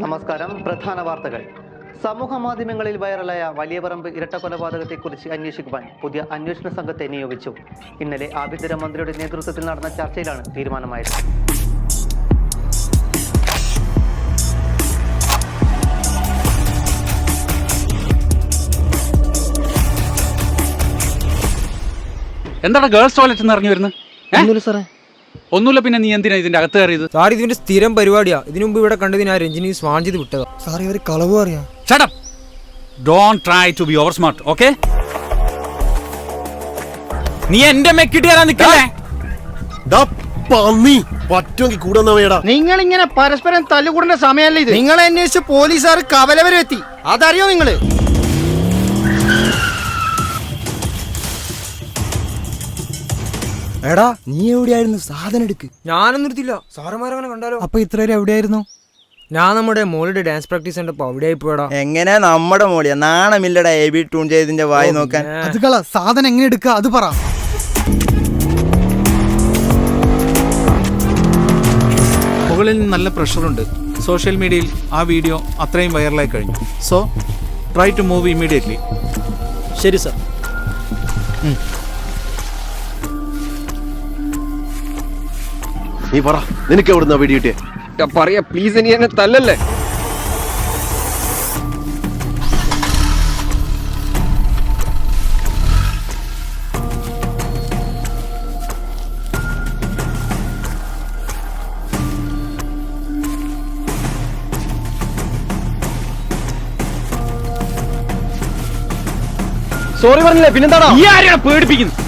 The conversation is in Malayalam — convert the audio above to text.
നമസ്കാരം. പ്രധാന വാർത്തകൾ. സമൂഹ മാധ്യമങ്ങളിൽ വൈറലായ വലിയപറമ്പ് ഇരട്ടക്കൊലപാതകത്തെക്കുറിച്ച് അന്വേഷിക്കുവാൻ പുതിയ അന്വേഷണ സംഘത്തെ നിയോഗിച്ചു. ഇന്നലെ ആഭ്യന്തരമന്ത്രിയുടെ നേതൃത്വത്തിൽ നടന്ന ചർച്ചയിലാണ് തീരുമാനമായത്. എന്താണ് ഗേൾസ് ടോയ്ലറ്റ് ഇറങ്ങി വരുന്നത്? ഒന്നുമില്ല, പിന്നെ നീ എന്തിനാ ഇതിന്റെ അകത്ത് കയറിയത്? സാർ ഇതിന്റെ സ്ഥിരം പരിപാടിയാ. ഇതിനു മുമ്പ് ഇവിടെ കണ്ടത് ഞാൻ രഞ്ജിനി സ്വാൻ ചെയ്ത് വിട്ടതാ. സാർ ഇവര് കളവ് അറിയാം. Shut up. Don't try to be over smart, okay? നീ എന്റെ മെക്കിട്ട് കയറാൻ നിൽക്കല്ലേ? നിങ്ങൾ ഇങ്ങനെ പരസ്പരം തല്ലുകൂടേണ്ട സമയമല്ല ഇത്. നിങ്ങളെ അന്വേഷിച്ച് പോലീസുകാർ കവല വരെ എത്തി. അതറിയോ നിങ്ങള്? എടാ നീ എവിടെയായിരുന്നു? സാധനം എടുക്ക്. ഞാനൊന്നും എടുത്തില്ല. സാറുമാരങ്ങനെ കണ്ടാലോ? അപ്പൊ ഇത്രയും എവിടെയായിരുന്നു? ഞാൻ നമ്മുടെ മോളുടെ ഡാൻസ് പ്രാക്ടീസ് കണ്ടപ്പോ അവിടെ ആയിപ്പോടാ. എങ്ങനെ നമ്മുടെ മോളിയാ? നാണമില്ലടാ എബി ട്യൂൺ ചെയ്തിന്റെ വായി നോക്കാൻ. സാധനം എങ്ങനെ എടുക്ക അത് പറ. മുകളിൽ നിന്ന് നല്ല പ്രഷറുണ്ട്. സോഷ്യൽ മീഡിയയിൽ ആ വീഡിയോ അത്രയും വൈറലായി കഴിഞ്ഞു. So try to move immediately. ശരി സർ. നീ പറ, നിനക്ക് എവിടുന്ന വെടി കിട്ടിയേ? പറയാ പ്ലീസ്, ഇനി എന്നെ തല്ലല്ലേ. സോറി പറഞ്ഞില്ലേ, പിന്നെന്താണോ ഈ ആരെയാണ് പേടിപ്പിക്കുന്നത്?